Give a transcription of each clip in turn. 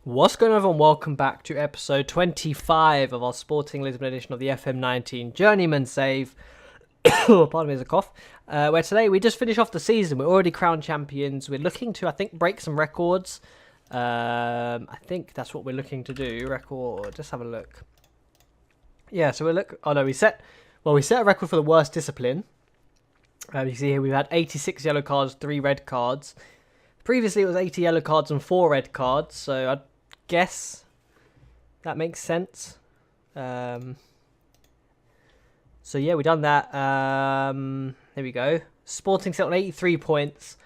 What's going on, everyone? Welcome back to episode 25 of our Sporting Lisbon edition of the FM19 Journeyman save. Pardon me, there's a cough. Where today we just finished off the season. We're already crowned champions. We're looking to, I think, break some records. I think that's what we're looking to do. Record. Let's have a look. Yeah, so we're look. Oh no, we set a record for the worst discipline. You can see here we've had 86 yellow cards, 3 red cards. Previously, it was 80 yellow cards and 4 red cards. So I guess that makes sense. So yeah, we've done that. There we go. Sporting set on 83 points,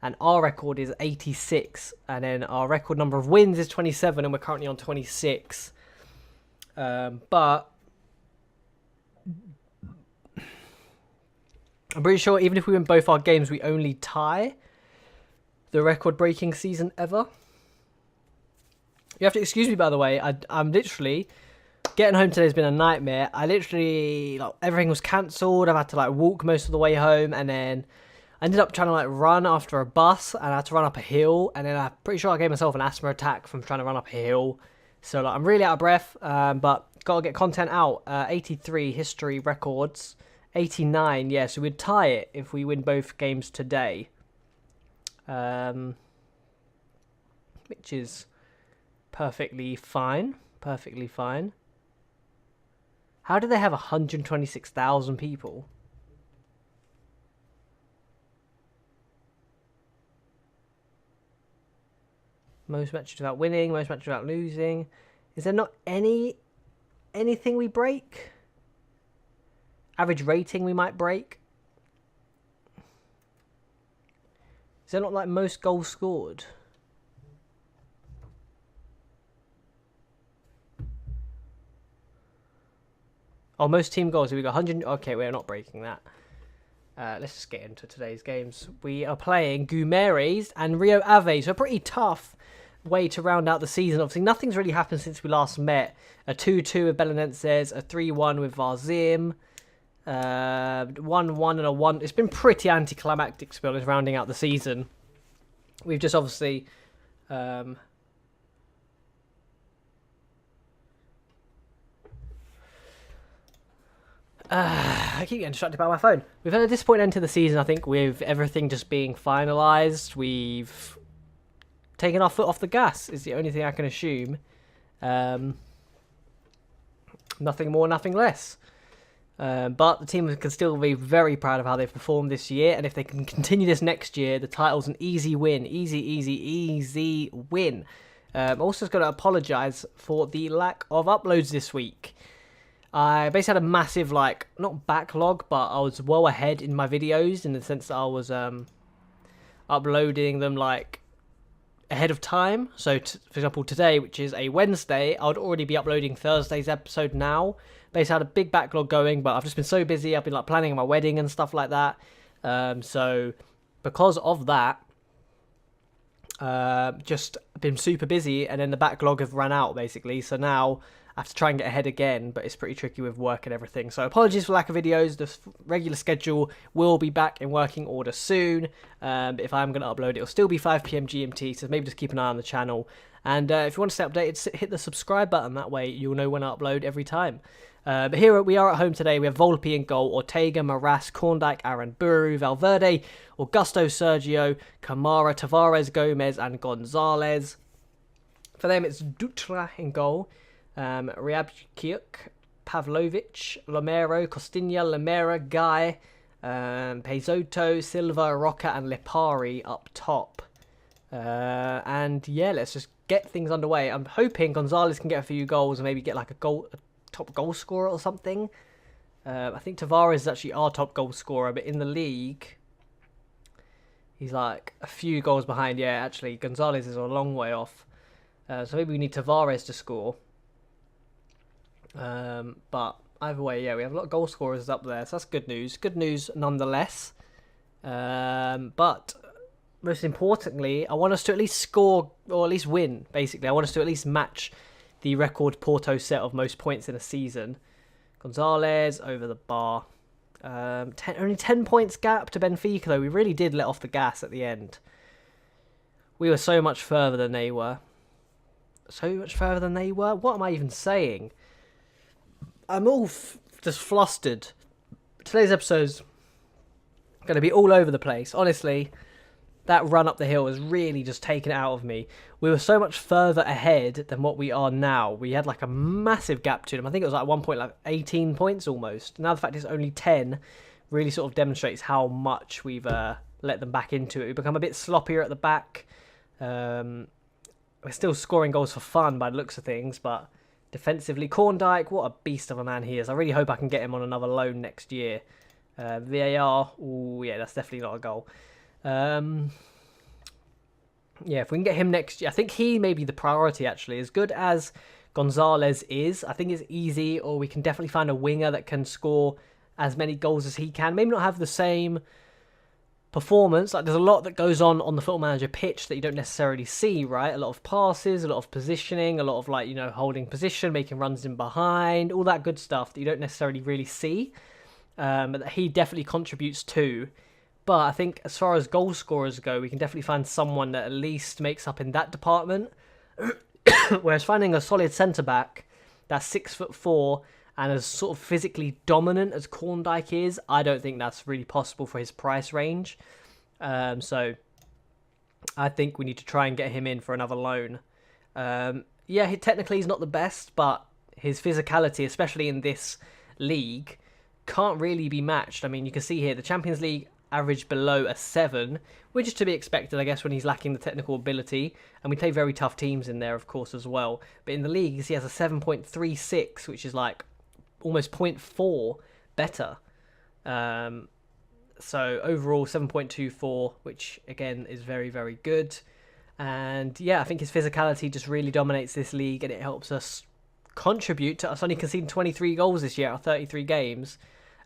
and our record is 86. And then our record number of wins is 27, and we're currently on 26. But I'm pretty sure even if we win both our games, we only tie the record-breaking season ever. You have to excuse me, by the way. I'm literally getting home today has been a nightmare. Everything was cancelled. I've had to walk most of the way home, and then I ended up trying to run after a bus, and I had to run up a hill, and then I'm pretty sure I gave myself an asthma attack from trying to run up a hill. So I'm really out of breath, but gotta get content out. 83 history records, 89. Yeah, so we'd tie it if we win both games today, which is perfectly fine. Perfectly fine. How do they have 126,000 people? Most matches without winning, most matches without losing. Is there not anything we break? Average rating we might break? Is there not most goals scored? Oh, most team goals. We got 100. Okay, we're not breaking that. Let's just get into today's games. We are playing Guimarães and Rio Ave. So a pretty tough way to round out the season. Obviously, nothing's really happened since we last met. A 2-2 with Belenenses, a 3-1 with Varzim, 1-1 and a 1. It's been pretty anticlimactic, to be honest, rounding out the season. We've just obviously... I keep getting distracted by my phone. We've had a disappointing end to the season, I think, with everything just being finalised. We've taken our foot off the gas, is the only thing I can assume. Nothing more, nothing less. But the team can still be very proud of how they've performed this year, and if they can continue this next year, the title's an easy win. Easy win. Also, got to apologise for the lack of uploads this week. I basically had a massive, not backlog, but I was well ahead in my videos in the sense that I was uploading them, ahead of time. So, for example, today, which is a Wednesday, I would already be uploading Thursday's episode now. Basically, I had a big backlog going, but I've just been so busy. I've been, planning my wedding and stuff like that. So, because of that, just been super busy, and then the backlog have run out, basically. So now I have to try and get ahead again, but it's pretty tricky with work and everything. So apologies for lack of videos. The regular schedule will be back in working order soon. But if I'm going to upload, it'll still be 5 PM GMT, so maybe just keep an eye on the channel. And if you want to stay updated, hit the subscribe button. That way you'll know when I upload every time. But here we are at home today. We have Volpe in goal, Ortega, Maras, Korndijk, Aaron Buru, Valverde, Augusto, Sergio, Kamara, Tavares, Gomez, and Gonzalez. For them, it's Dutra in goal. Ryabkyuk, Pavlovic, Lomero, Costinha, Lamera, Guy, Pezotto, Silva, Roca, and Lipari up top. And yeah, let's just get things underway. I'm hoping Gonzalez can get a few goals and maybe get a top goal scorer or something. I think Tavares is actually our top goal scorer, but in the league, he's a few goals behind. Yeah, actually, Gonzalez is a long way off. So maybe we need Tavares to score. But either way, yeah, we have a lot of goal scorers up there, so that's good news. Good news nonetheless. But most importantly, I want us to at least score, or at least win, basically. I want us to at least match the record Porto set of most points in a season. Gonzalez over the bar. Only 10 points gap to Benfica, though. We really did let off the gas at the end. We were so much further than they were. so much further than they were. What am I even saying? I'm all just flustered. Today's episode's going to be all over the place. Honestly, that run up the hill has really just taken it out of me. We were so much further ahead than what we are now. We had like a massive gap to them. I think it was like at one point like 18 points almost. Now the fact it's only 10 really sort of demonstrates how much we've let them back into it. We've become a bit sloppier at the back. We're still scoring goals for fun by the looks of things, but defensively, Korndijk, what a beast of a man he is. I really hope I can get him on another loan next year. VAR, oh yeah, that's definitely not a goal. Yeah, if we can get him next year, I think he may be the priority actually. As good as Gonzalez is, I think it's easy, or we can definitely find a winger that can score as many goals as he can. Maybe not have the same performance. Like, there's a lot that goes on the Football Manager pitch that you don't necessarily see, right? A lot of passes, a lot of positioning, a lot of like, holding position, making runs in behind, all that good stuff that you don't necessarily really see. But that he definitely contributes to. But I think as far as goal scorers go, we can definitely find someone that at least makes up in that department. Whereas finding a solid centre-back that's 6'4" and as sort of physically dominant as Korndijk is, I don't think that's really possible for his price range. So I think we need to try and get him in for another loan. Yeah, technically he's not the best, but his physicality, especially in this league, can't really be matched. I mean, you can see here the Champions League average below a 7, which is to be expected, I guess, when he's lacking the technical ability. And we play very tough teams in there, of course, as well. But in the leagues, he has a 7.36, which is like almost 0.4 better. So overall, 7.24, which again is very, very good. And yeah, I think his physicality just really dominates this league, and it helps us contribute to us only conceding 23 goals this year out of 33 games.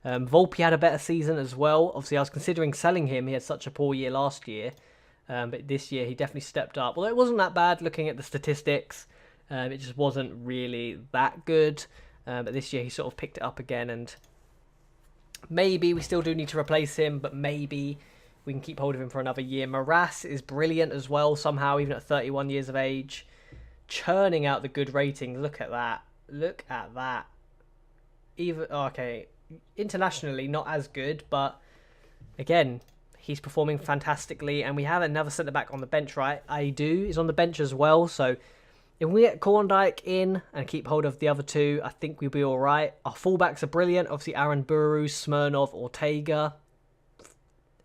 Volpe had a better season as well. Obviously, I was considering selling him. He had such a poor year last year. But this year, he definitely stepped up. Although it wasn't that bad looking at the statistics. It just wasn't really that good. But this year, he sort of picked it up again. And maybe we still do need to replace him. But maybe we can keep hold of him for another year. Moraes is brilliant as well, somehow, even at 31 years of age. Churning out the good ratings. Look at that. Look at that. Okay. Internationally, not as good, but again, he's performing fantastically. And we have another centre back on the bench, right? Aidu is on the bench as well. So if we get Korndijk in and keep hold of the other two, I think we'll be all right. Our fullbacks are brilliant. Obviously, Aaron Buru, Smirnov, Ortega.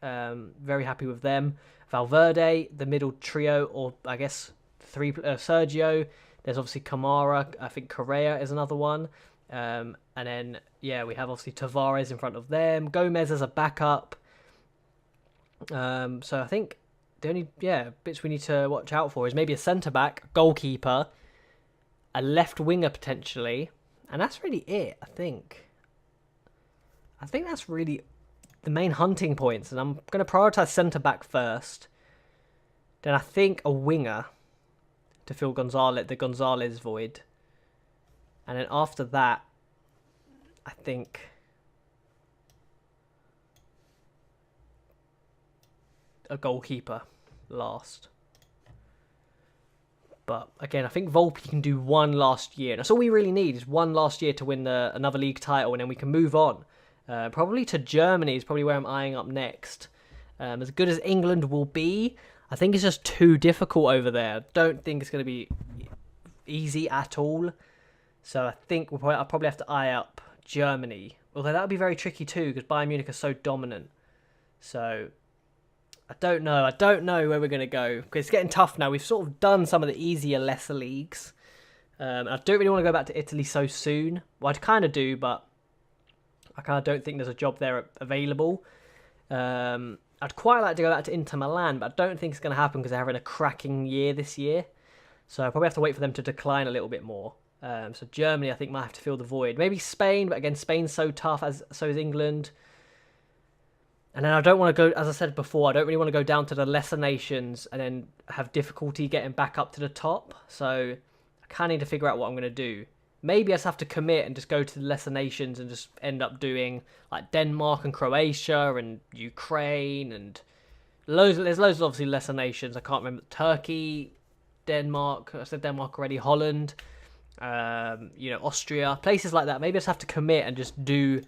Very happy with them. Valverde, the middle trio, or I guess Sergio. There's obviously Kamara. I think Correa is another one. And then, yeah, we have obviously Tavares in front of them. Gomez as a backup. So I think the only bits we need to watch out for is maybe a centre-back, goalkeeper, a left winger potentially. And that's really it, I think. I think that's really the main hunting points. And I'm going to prioritise centre-back first. Then I think a winger to fill the Gonzalez void. And then after that, I think a goalkeeper last. But again, I think Volpe can do one last year. That's all we really need, is one last year to win another league title, and then we can move on. Probably to Germany is probably where I'm eyeing up next. As good as England will be, I think it's just too difficult over there. I don't think it's going to be easy at all. So I think I'll probably have to eye up Germany. Although that would be very tricky too, because Bayern Munich are so dominant. So I don't know. I don't know where we're going to go, because it's getting tough now. We've sort of done some of the easier, lesser leagues. I don't really want to go back to Italy so soon. Well, I kind of do, but I kind of don't think there's a job there available. I'd quite like to go back to Inter Milan, but I don't think it's going to happen because they're having a cracking year this year. So I probably have to wait for them to decline a little bit more. So Germany, I think, might have to fill the void. Maybe Spain, but again, Spain's so tough, so is England. And then I don't want to go, as I said before, I don't really want to go down to the lesser nations and then have difficulty getting back up to the top. So I kind of need to figure out what I'm going to do. Maybe I just have to commit and just go to the lesser nations and just end up doing like Denmark and Croatia and Ukraine and there's loads of obviously lesser nations. I can't remember. Turkey. Denmark. I said Denmark already. Holland. Austria. Places like that. Maybe I just have to commit and just do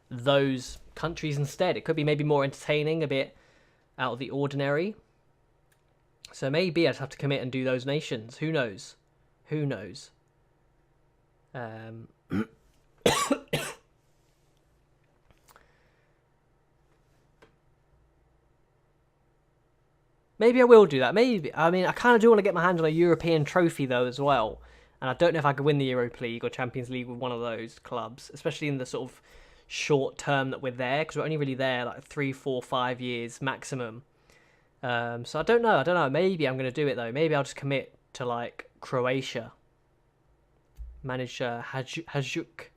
those countries instead. It could be maybe more entertaining, a bit out of the ordinary. So maybe I just have to commit and do those nations. Who knows? Who knows? Maybe I will do that. Maybe. I mean, I kind of do want to get my hands on a European trophy, though, as well. And I don't know if I could win the Europa League or Champions League with one of those clubs, especially in the sort of short term that we're there, because we're only really there like 3, 4, 5 years maximum. So I don't know. Maybe I'm going to do it, though. Maybe I'll just commit to, like, Croatia. Manage Hajduk.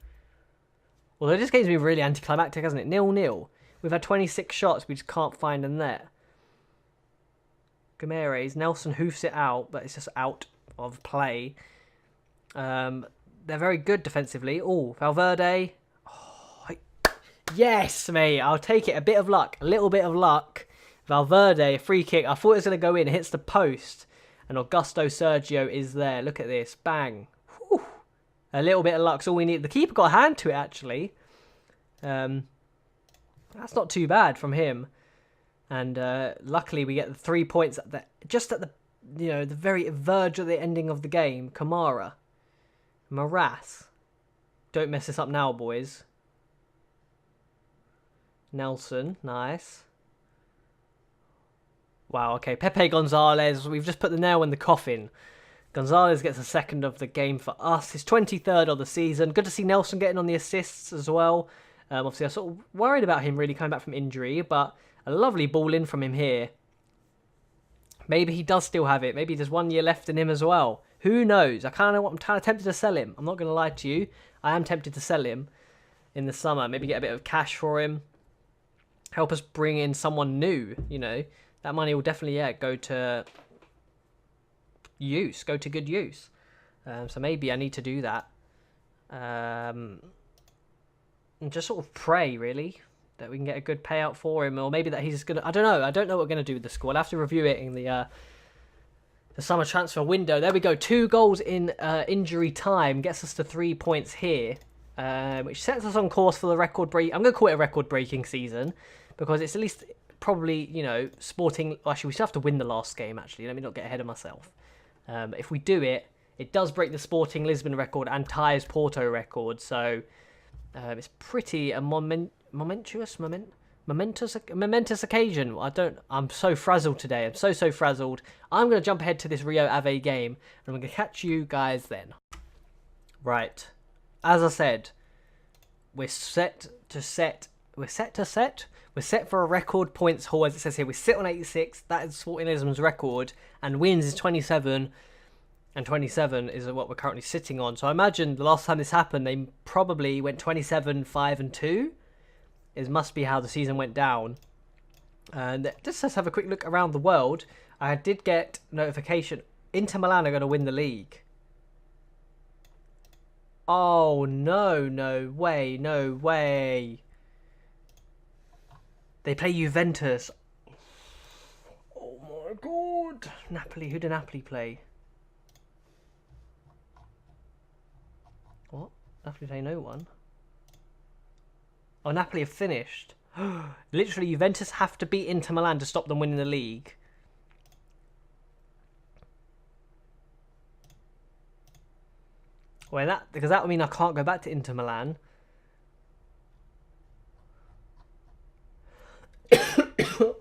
Although this game's been really anticlimactic, hasn't it? 0-0. We've had 26 shots. We just can't find a net. Gomeres, Nelson hoofs it out, but it's just out of play. They're very good defensively. Oh, Valverde. Oh, yes, mate. I'll take it. A bit of luck. A little bit of luck. Valverde, free kick. I thought it was going to go in. It hits the post. And Augusto Sergio is there. Look at this. Bang. Whew. A little bit of luck's all we need. The keeper got a hand to it, actually. That's not too bad from him. And luckily we get the 3 points just at the the very verge of the ending of the game. Kamara. Maras. Don't mess this up now, boys. Nelson. Nice. Wow, okay. Pepe Gonzalez. We've just put the nail in the coffin. Gonzalez gets a second of the game for us. His 23rd of the season. Good to see Nelson getting on the assists as well. Obviously, I was sort of worried about him really coming back from injury, but a lovely ball in from him here. Maybe he does still have it. Maybe there's 1 year left in him as well. Who knows? I'm kind of tempted to sell him. I'm not going to lie to you. I am tempted to sell him in the summer. Maybe get a bit of cash for him. Help us bring in someone new, That money will definitely, go to use. Go to good use. So maybe I need to do that. And just sort of pray, really, that we can get a good payout for him, or maybe that he's gonna. I don't know what we're gonna do with the squad. I'll have to review it in the summer transfer window. There we go. 2 goals in injury time gets us to 3 points here, which sets us on course for the record break. I'm gonna call it a record-breaking season because it's at least probably Sporting. Actually, we still have to win the last game. Actually, let me not get ahead of myself. If we do it, it does break the Sporting Lisbon record and ties Porto record. So it's pretty a momentous occasion. I'm so frazzled today. I'm so frazzled. I'm going to jump ahead to this Rio Ave game, and I'm going to catch you guys then. Right. As I said, we're set for a record points haul, as it says here. We sit on 86. That is Sporting Lisbon's record, and wins is 27. And 27 is what we're currently sitting on. So I imagine the last time this happened, they probably went 27, 5 and 2. It must be how the season went down. And just let's have a quick look around the world. I did get notification. Inter Milan are going to win the league. Oh, no way. They play Juventus. Oh my god. Napoli, who did Napoli play? What? Napoli play no one? Oh, Napoli have finished. Literally, Juventus have to beat Inter Milan to stop them winning the league. Well, because that would mean I can't go back to Inter Milan.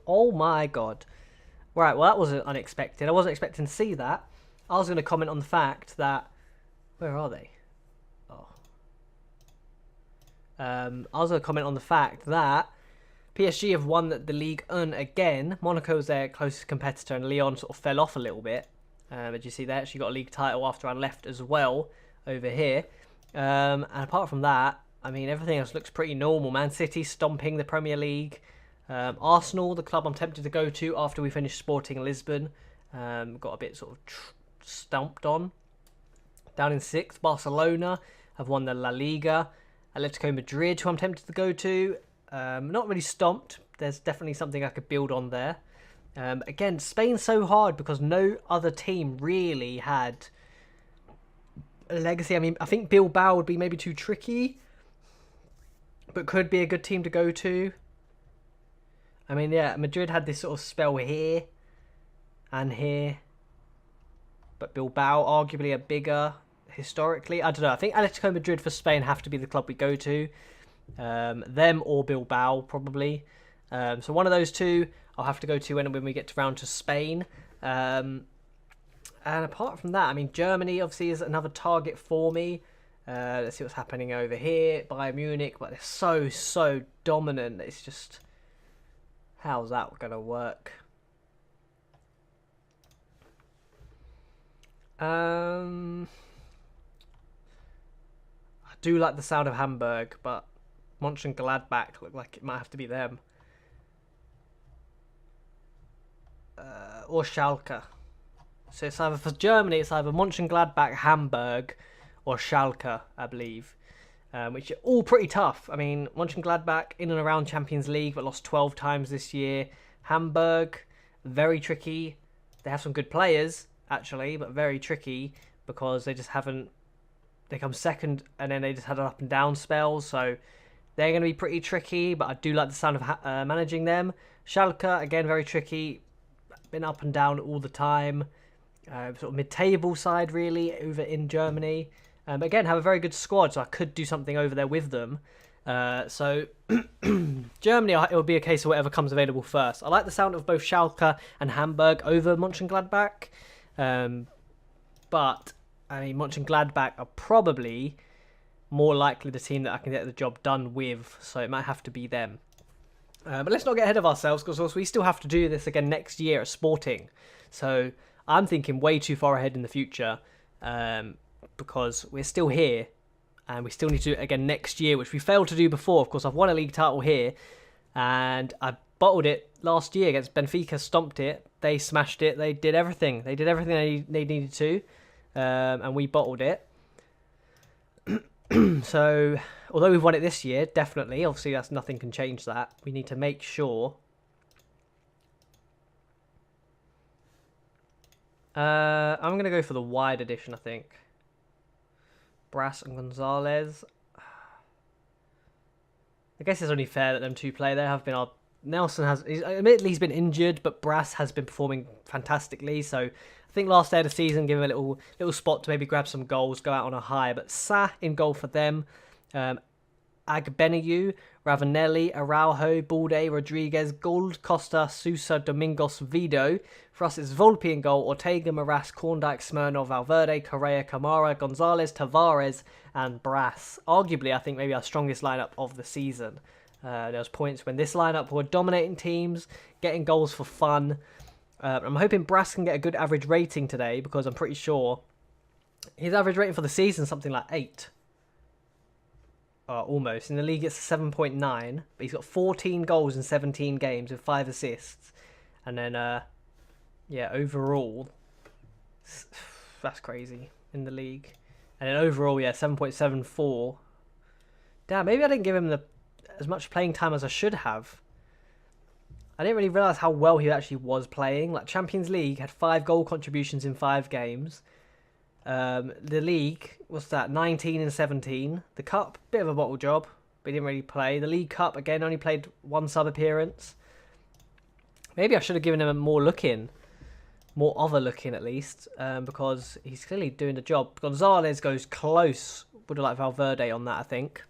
Oh my god. Right, well that wasn't unexpected. I wasn't expecting to see that. I was going to comment on the fact that... Where are they? I was going to comment on the fact that PSG have won the Ligue 1 again. Monaco was their closest competitor, and Lyon sort of fell off a little bit. But you see they actually got a league title after I left as well over here. And apart from that, I mean, everything else looks pretty normal. Man City stomping the Premier League. Arsenal, the club I'm tempted to go to after we finish Sporting Lisbon. Got a bit sort of stomped on. Down in 6th, Barcelona have won the La Liga. Atletico Madrid, who I'm tempted to go to. Not really stomped. There's definitely something I could build on there. Again, Spain's so hard because no other team really had a legacy. I mean, I think Bilbao would be maybe too tricky, but could be a good team to go to. I mean, yeah, Madrid had this sort of spell here and here, but Bilbao arguably are bigger historically. I don't know. I think Atletico Madrid for Spain have to be the club we go to. Them or Bilbao probably. So one of those two I'll have to go to when we get round to Spain. And apart from that, I mean, Germany obviously is another target for me. Let's see what's happening over here. Bayern Munich, but they're so dominant. It's just, how's that going to work? I do like the sound of Hamburg, but Mönchengladbach look like it might have to be them. Or Schalke. So it's either for Germany, it's either Mönchengladbach, Hamburg, or Schalke, I believe. Which are all pretty tough. I mean, Mönchengladbach in and around Champions League, but lost 12 times this year. Hamburg, very tricky. They have some good players, actually, but very tricky because they just haven't. They come second, and then they just had an up and down spell. So they're going to be pretty tricky, but I do like the sound of managing them. Schalke, again, very tricky. Been up and down all the time. Sort of mid-table side, really, over in Germany. Again, have a very good squad, so I could do something over there with them. So Germany, it will be a case of whatever comes available first. I like the sound of both Schalke and Hamburg over Mönchengladbach. But, I mean, Mönchengladbach are probably more likely the team that I can get the job done with, so it might have to be them. But let's not get ahead of ourselves, because we still have to do this again next year at Sporting. So I'm thinking way too far ahead in the future, because we're still here, and we still need to do it again next year, which we failed to do before. Of course, I've won a league title here, and I bottled it last year against Benfica, stomped it. They smashed it. They did everything. They did everything they needed to, and we bottled it. So, although we've won it this year, definitely, obviously nothing can change that. We need to make sure. I'm going to go for the wide edition, I think. Brass and Gonzalez. I guess it's only fair that them two play. There have been Nelson admittedly he's been injured, but Brass has been performing fantastically. So I think last day of the season, give him a little spot to maybe grab some goals, go out on a high. But Sa in goal for them. Agbeneyu, Ravanelli, Araujo, Balde, Rodriguez, Gould, Costa, Sousa, Domingos, Vido. For us, it's Volpe in goal, Ortega, Maras, Korndijk, Smirnov, Valverde, Correa, Camara, Gonzalez, Tavares, and Brass. Arguably, I think maybe our strongest lineup of the season. There was points when this lineup were dominating teams, getting goals for fun. I'm hoping Brass can get a good average rating today, because I'm pretty sure his average rating for the season is something like 8. Almost. In the league, it's 7.9, but he's got 14 goals in 17 games with 5 assists. And then, yeah, overall, that's crazy in the league. And then overall, yeah, 7.74. Damn, maybe I didn't give him as much playing time as I should have. I didn't really realise how well he actually was playing. Like, Champions League had 5 goal contributions in 5 games. The league, what's that, 19 and 17. The Cup, bit of a bottle job, but he didn't really play. The League Cup, again, only played 1 sub appearance. Maybe I should have given him more of a look in at least, because he's clearly doing the job. Gonzalez goes close. Would have liked Valverde on that, I think.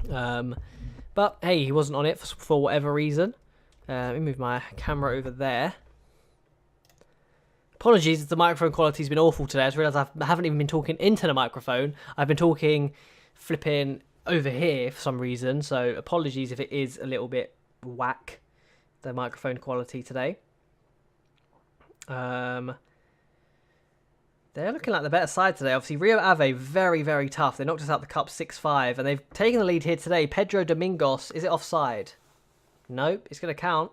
But hey, he wasn't on it for whatever reason. Let me move my camera over there. Apologies if the microphone quality's been awful today. I just realised I haven't even been talking into the microphone. I've been talking flipping over here for some reason. So apologies if it is a little bit whack, the microphone quality today. They're looking like the better side today. Obviously, Rio Ave, very, very tough. They knocked us out the Cup 6-5, and they've taken the lead here today. Pedro Domingos, is it offside? Nope, it's going to count.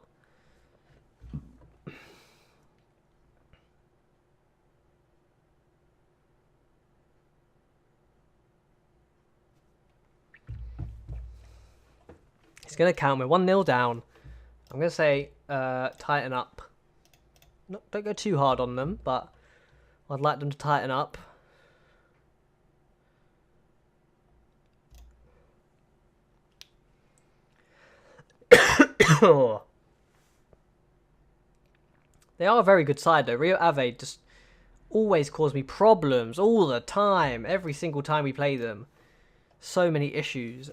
It's going to count. We're 1-0 down. I'm going to say tighten up. don't go too hard on them, but I'd like them to tighten up. They are a very good side though. Rio Ave just always cause me problems all the time. Every single time we play them. So many issues.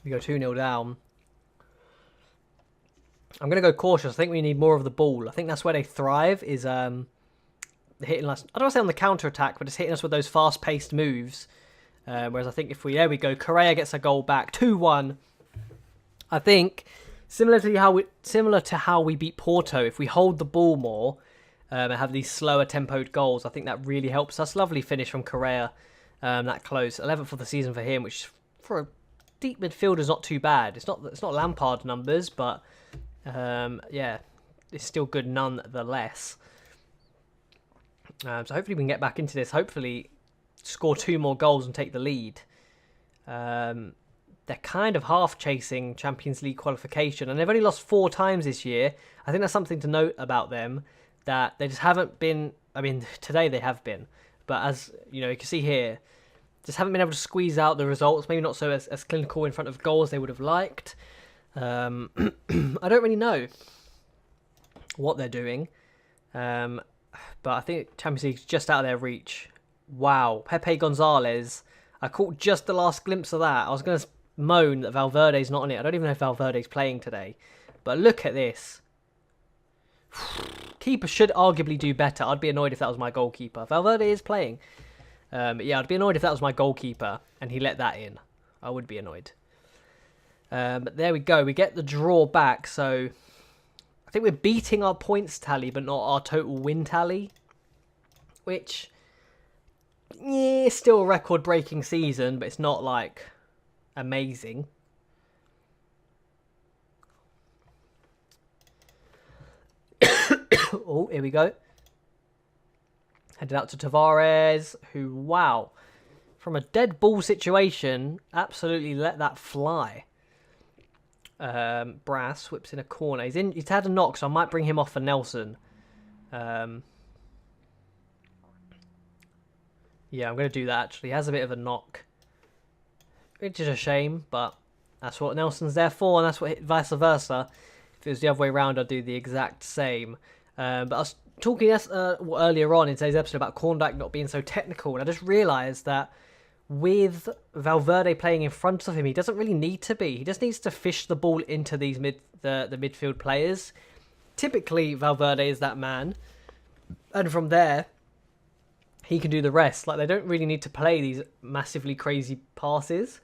We go 2-0 down. I'm going to go cautious. I think we need more of the ball. I think that's where they thrive, is hitting us. I don't want to say on the counter-attack, but it's hitting us with those fast-paced moves. Whereas I think if we... There we go. Correa gets a goal back. 2-1. I think, similar to how we beat Porto, if we hold the ball more and have these slower tempoed goals, I think that really helps us. Lovely finish from Correa. That close. 11th for the season for him, which for a deep midfielder is not too bad. It's not Lampard numbers, but yeah, it's still good nonetheless. So hopefully we can get back into this. Hopefully score 2 more goals and take the lead. They're kind of half chasing Champions League qualification, and they've only lost 4 times this year. I think that's something to note about them, that they just haven't been... I mean, today they have been, but as you know, you can see here, just haven't been able to squeeze out the results. Maybe not so as clinical in front of goal as they would have liked. I don't really know what they're doing, but I think Champions League's just out of their reach. Wow, Pepe Gonzalez. I caught just the last glimpse of that. I was going to moan that Valverde's not on it. I don't even know if Valverde's playing today, but look at this. Keeper should arguably do better. I'd be annoyed if that was my goalkeeper. Valverde is playing. But yeah, I'd be annoyed if that was my goalkeeper and he let that in. I would be annoyed. But there we go. We get the draw back. So I think we're beating our points tally, but not our total win tally. Which, yeah, still a record-breaking season, but it's not like amazing. Oh, here we go. Headed out to Tavares, who, wow, from a dead ball situation, absolutely let that fly. Brass whips in a corner. He's had a knock, so I might bring him off for Nelson. Yeah, I'm going to do that, actually. He has a bit of a knock, which is a shame, but that's what Nelson's there for, and that's what vice versa. If it was the other way around, I'd do the exact same. But I was talking earlier on in today's episode about Korndijk not being so technical, and I just realised that with Valverde playing in front of him, he doesn't really need to be. He just needs to fish the ball into these the midfield players. Typically, Valverde is that man, and from there, he can do the rest. Like, they don't really need to play these massively crazy passes.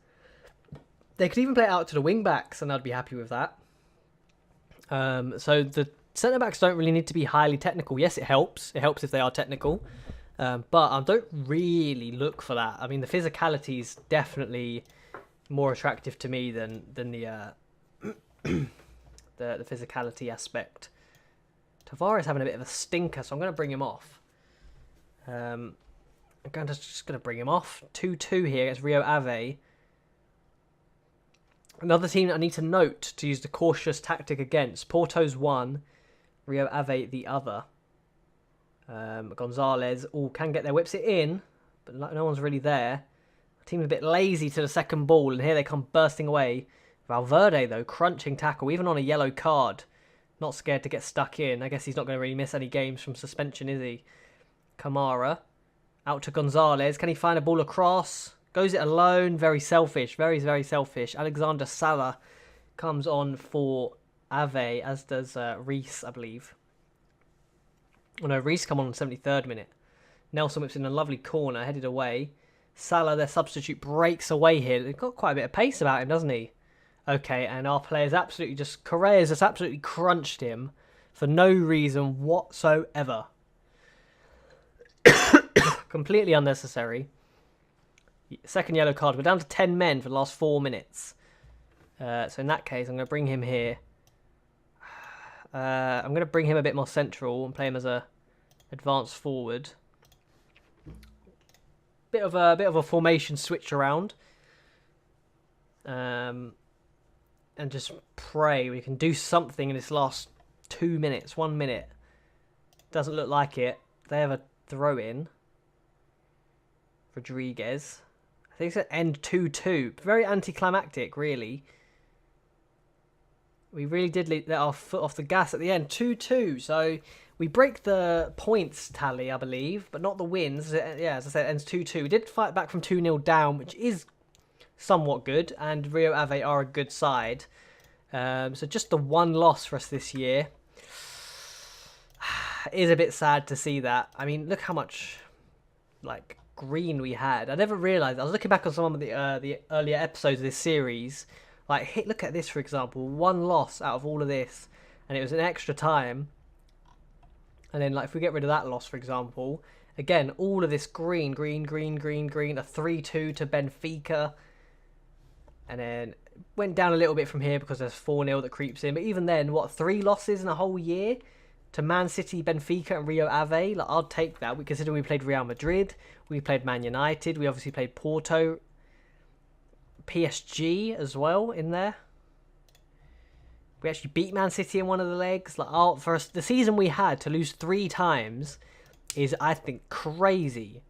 They could even play it out to the wing backs, and I'd be happy with that. So the centre backs don't really need to be highly technical. Yes, it helps. It helps if they are technical. But I don't really look for that. I mean, the physicality is definitely more attractive to me than the the physicality aspect. Tavares having a bit of a stinker, so I'm going to bring him off. I'm just going to bring him off. 2-2 here against Rio Ave. Another team that I need to note to use the cautious tactic against. Porto's 1, Rio Ave the other. Gonzalez can get their whips it in, but no one's really there. The team's a bit lazy to the second ball, and here they come bursting away. Valverde, though, crunching tackle, even on a yellow card. Not scared to get stuck in. I guess he's not going to really miss any games from suspension, is he? Kamara. Out to Gonzalez. Can he find a ball across? Goes it alone. Very selfish. Very, very selfish. Alexander Salah comes on for Ave, as does Reese, I believe. Oh no, Reese come on the 73rd minute. Nelson whips in a lovely corner, headed away. Salah, their substitute, breaks away here. They've got quite a bit of pace about him, doesn't he? Okay, and our players absolutely just... Correa's just absolutely crunched him for no reason whatsoever. Completely unnecessary. Second yellow card. We're down to 10 men for the last 4 minutes. So in that case, I'm going to bring him here. I'm going to bring him a bit more central and play him as a advanced forward. Bit of a formation switch around. and just pray we can do something in this last 2 minutes, 1 minute. Doesn't look like it. They have a throw in. Rodriguez. I think it's at end 2-2. Very anticlimactic, really. We really did let our foot off the gas at the end. 2-2. So we break the points tally, I believe, but not the wins. Yeah, as I said, it ends 2-2. We did fight back from 2-0 down, which is somewhat good, and Rio Ave are a good side. So just the one loss for us this year. It is a bit sad to see that. I mean, look how much like green we had. I never realised. I was looking back on some of the earlier episodes of this series. Like, look at this, for example. One loss out of all of this, and it was an extra time. And then, like, if we get rid of that loss, for example, again, all of this green, green, green, green, green. A 3-2 to Benfica. And then went down a little bit from here because there's 4-0 that creeps in. But even then, what, 3 losses in a whole year? To Man City, Benfica and Rio Ave? Like, I'll take that. Considering we played Real Madrid, we played Man United, we obviously played Porto, PSG as well in there. We actually beat Man City in one of the legs. Like, for us, the season we had to lose 3 times is, I think, crazy.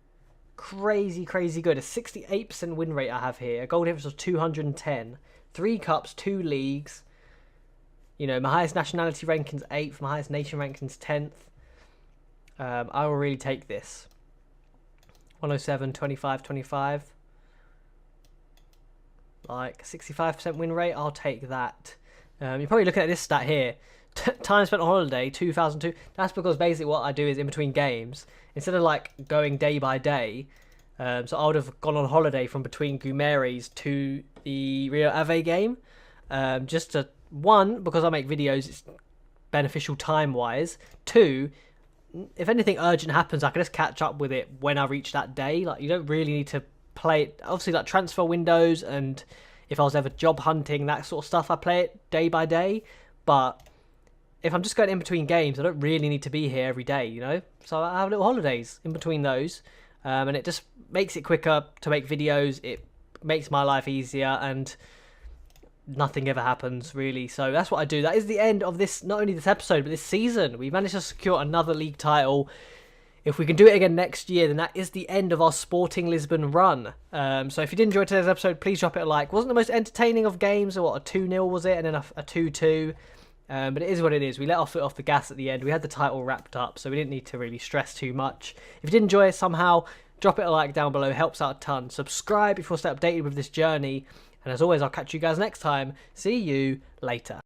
Crazy, crazy good. A 68% win rate I have here. A goal difference of 210. 3 cups, 2 leagues. You know, my highest nationality ranking's 8th. My highest nation ranking's 10th. I will really take this. 107, 25, 25. Like, 65% win rate. I'll take that. You're probably looking at this stat here. Time spent on holiday, 2002. That's because basically what I do is in between games, instead of like going day by day, so I would have gone on holiday from between Guimarães to the Rio Ave game, just to, 1, because I make videos, it's beneficial time-wise. 2, if anything urgent happens, I can just catch up with it when I reach that day. Like, you don't really need to play it. Obviously, like transfer windows, and if I was ever job hunting, that sort of stuff, I play it day by day. But if I'm just going in between games, I don't really need to be here every day, you know? So I have little holidays in between those, and it just makes it quicker to make videos. It makes my life easier, and nothing ever happens, really. So that's what I do. That is the end of this, not only this episode, but this season. We managed to secure another league title. If we can do it again next year, then that is the end of our Sporting Lisbon run. So if you did enjoy today's episode, please drop it a like. Wasn't the most entertaining of games, or what, a 2-0 was it? And then a 2-2. But it is what it is. We let our foot off the gas at the end. We had the title wrapped up, so we didn't need to really stress too much. If you did enjoy it somehow, drop it a like down below. It helps out a ton. Subscribe if you want to stay updated with this journey. And as always, I'll catch you guys next time. See you later.